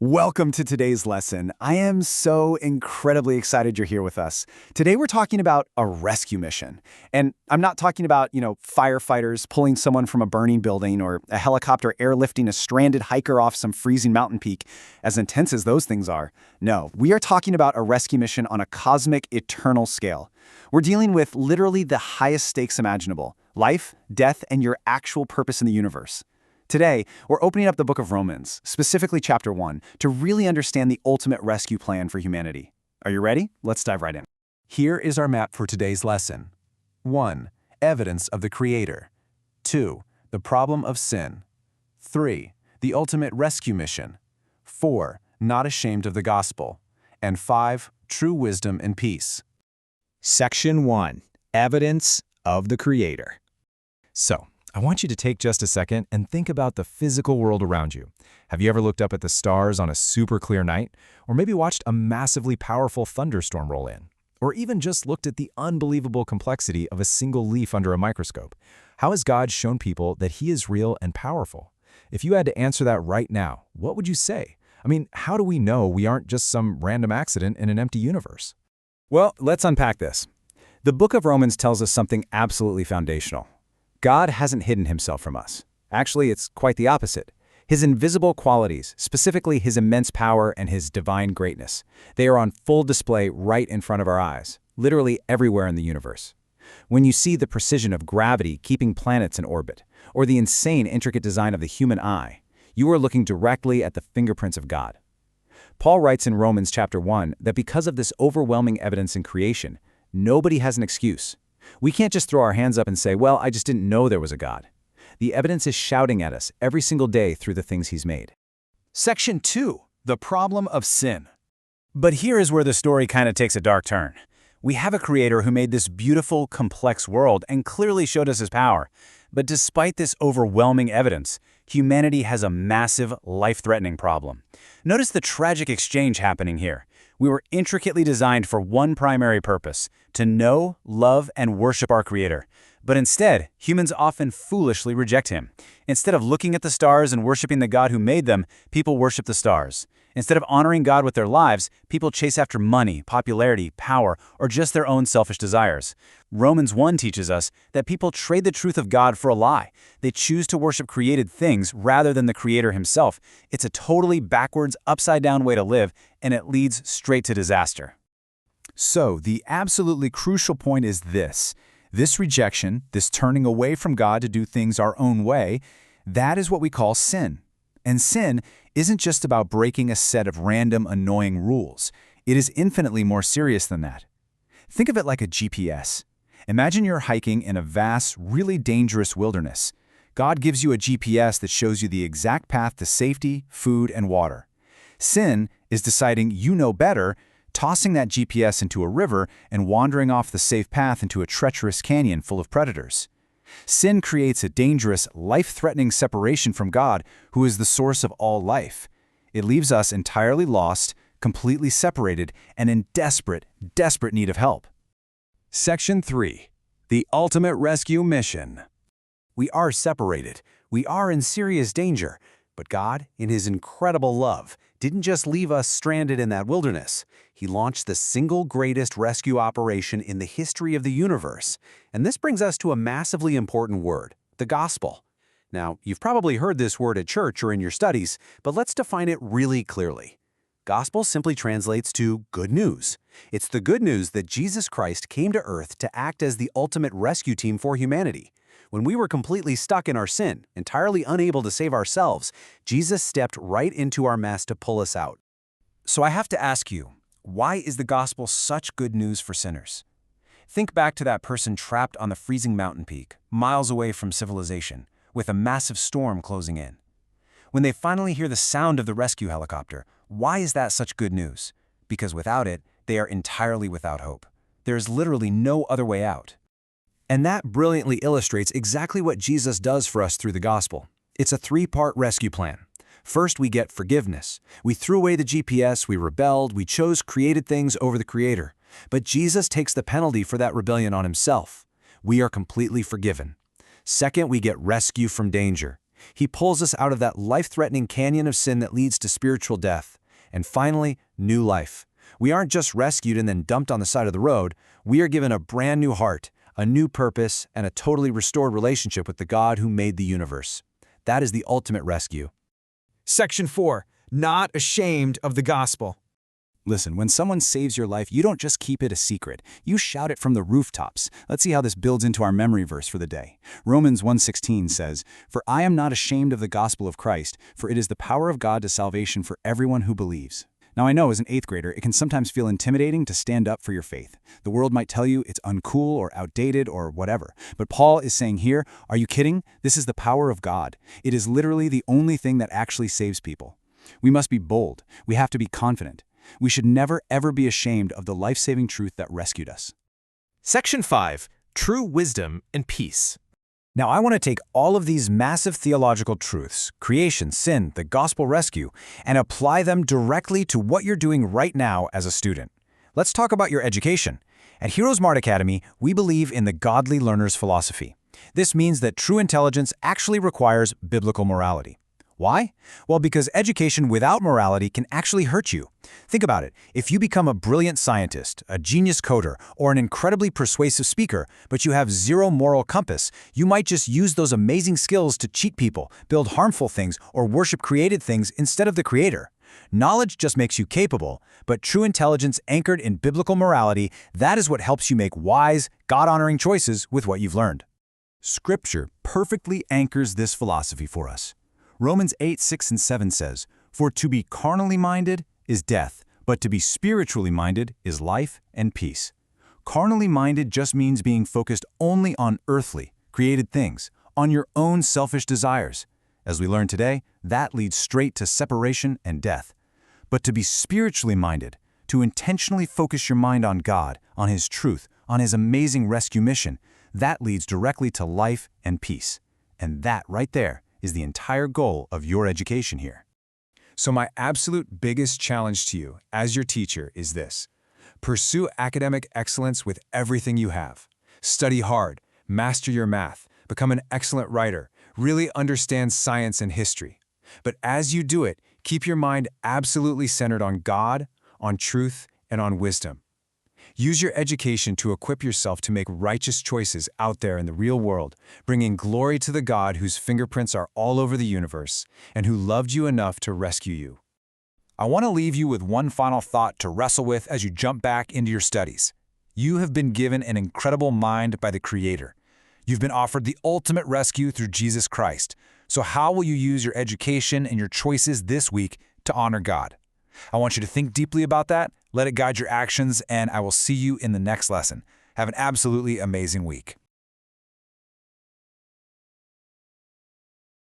Welcome to today's lesson. I am so incredibly excited you're here with us. Today we're talking about a rescue mission. And I'm not talking about, firefighters pulling someone from a burning building or a helicopter airlifting a stranded hiker off some freezing mountain peak, as intense as those things are. No, we are talking about a rescue mission on a cosmic, eternal scale. We're dealing with literally the highest stakes imaginable: life, death, and your actual purpose in the universe. Today, we're opening up the book of Romans, specifically chapter 1, to really understand the ultimate rescue plan for humanity. Are you ready? Let's dive right in. Here is our map for today's lesson. 1. Evidence of the Creator. 2. The problem of sin. 3. The ultimate rescue mission. 4. Not ashamed of the gospel. And 5. True wisdom and peace. Section 1. Evidence of the Creator. So, I want you to take just a second and think about the physical world around you. Have you ever looked up at the stars on a super clear night? Or maybe watched a massively powerful thunderstorm roll in? Or even just looked at the unbelievable complexity of a single leaf under a microscope? How has God shown people that He is real and powerful? If you had to answer that right now, what would you say? I mean, how do we know we aren't just some random accident in an empty universe? Well, let's unpack this. The book of Romans tells us something absolutely foundational. God hasn't hidden himself from us. Actually, it's quite the opposite. His invisible qualities, specifically his immense power and his divine greatness, they are on full display right in front of our eyes, literally everywhere in the universe. When you see the precision of gravity keeping planets in orbit, or the insane intricate design of the human eye, you are looking directly at the fingerprints of God. Paul writes in Romans chapter 1 that because of this overwhelming evidence in creation, nobody has an excuse. We can't just throw our hands up and say, well, I just didn't know there was a God. The evidence is shouting at us every single day through the things He's made. Section 2. The problem of sin. But here is where the story kind of takes a dark turn. We have a Creator who made this beautiful, complex world and clearly showed us His power. But despite this overwhelming evidence, humanity has a massive, life-threatening problem. Notice the tragic exchange happening here. We were intricately designed for one primary purpose: to know, love, and worship our Creator. But instead, humans often foolishly reject Him. Instead of looking at the stars and worshiping the God who made them, people worship the stars. Instead of honoring God with their lives, people chase after money, popularity, power, or just their own selfish desires. Romans 1 teaches us that people trade the truth of God for a lie. They choose to worship created things rather than the Creator Himself. It's a totally backwards, upside-down way to live, and it leads straight to disaster. So, the absolutely crucial point is this. This rejection, this turning away from God to do things our own way, that is what we call sin. And sin isn't just about breaking a set of random, annoying rules. It is infinitely more serious than that. Think of it like a GPS. Imagine you're hiking in a vast, really dangerous wilderness. God gives you a GPS that shows you the exact path to safety, food, and water. Sin is deciding you know better, tossing that GPS into a river and wandering off the safe path into a treacherous canyon full of predators. Sin creates a dangerous, life-threatening separation from God, who is the source of all life. It leaves us entirely lost, completely separated, and in desperate, desperate need of help. Section 3. The ultimate rescue mission. We are separated. We are in serious danger. But God, in His incredible love, didn't just leave us stranded in that wilderness. He launched the single greatest rescue operation in the history of the universe. And this brings us to a massively important word: the gospel. Now, you've probably heard this word at church or in your studies, but let's define it really clearly. Gospel simply translates to good news. It's the good news that Jesus Christ came to earth to act as the ultimate rescue team for humanity. When we were completely stuck in our sin, entirely unable to save ourselves, Jesus stepped right into our mess to pull us out. So I have to ask you, why is the gospel such good news for sinners? Think back to that person trapped on the freezing mountain peak, miles away from civilization, with a massive storm closing in. When they finally hear the sound of the rescue helicopter, why is that such good news? Because without it, they are entirely without hope. There is literally no other way out. And that brilliantly illustrates exactly what Jesus does for us through the gospel. It's a three-part rescue plan. First, we get forgiveness. We threw away the GPS, we rebelled, we chose created things over the Creator. But Jesus takes the penalty for that rebellion on Himself. We are completely forgiven. Second, we get rescue from danger. He pulls us out of that life-threatening canyon of sin that leads to spiritual death. And finally, new life. We aren't just rescued and then dumped on the side of the road. We are given a brand new heart, a new purpose, and a totally restored relationship with the God who made the universe. That is the ultimate rescue. Section 4. Not ashamed of the gospel. Listen, when someone saves your life, you don't just keep it a secret. You shout it from the rooftops. Let's see how this builds into our memory verse for the day. Romans 1:16 says, "For I am not ashamed of the gospel of Christ, for it is the power of God to salvation for everyone who believes." Now I know as an 8th grader, it can sometimes feel intimidating to stand up for your faith. The world might tell you it's uncool or outdated or whatever. But Paul is saying here, are you kidding? This is the power of God. It is literally the only thing that actually saves people. We must be bold. We have to be confident. We should never, ever be ashamed of the life-saving truth that rescued us. Section 5. True wisdom and peace. Now, I want to take all of these massive theological truths, creation, sin, the gospel rescue, and apply them directly to what you're doing right now as a student. Let's talk about your education. At HeroesMart Academy, we believe in the godly learner's philosophy. This means that true intelligence actually requires biblical morality. Why? Well, because education without morality can actually hurt you. Think about it. If you become a brilliant scientist, a genius coder, or an incredibly persuasive speaker, but you have zero moral compass, you might just use those amazing skills to cheat people, build harmful things, or worship created things instead of the Creator. Knowledge just makes you capable, but true intelligence anchored in biblical morality, that is what helps you make wise, God-honoring choices with what you've learned. Scripture perfectly anchors this philosophy for us. Romans 8:6-7 says, "For to be carnally minded is death, but to be spiritually minded is life and peace." Carnally minded just means being focused only on earthly, created things, on your own selfish desires. As we learn today, that leads straight to separation and death. But to be spiritually minded, to intentionally focus your mind on God, on His truth, on His amazing rescue mission, that leads directly to life and peace. And that right there is the entire goal of your education here. So my absolute biggest challenge to you as your teacher is this. Pursue academic excellence with everything you have. Study hard, master your math, become an excellent writer, really understand science and history. But as you do it, keep your mind absolutely centered on God, on truth, and on wisdom. Use your education to equip yourself to make righteous choices out there in the real world, bringing glory to the God whose fingerprints are all over the universe and who loved you enough to rescue you. I want to leave you with one final thought to wrestle with as you jump back into your studies. You have been given an incredible mind by the Creator. You've been offered the ultimate rescue through Jesus Christ. So how will you use your education and your choices this week to honor God? I want you to think deeply about that, let it guide your actions, and I will see you in the next lesson. Have an absolutely amazing week.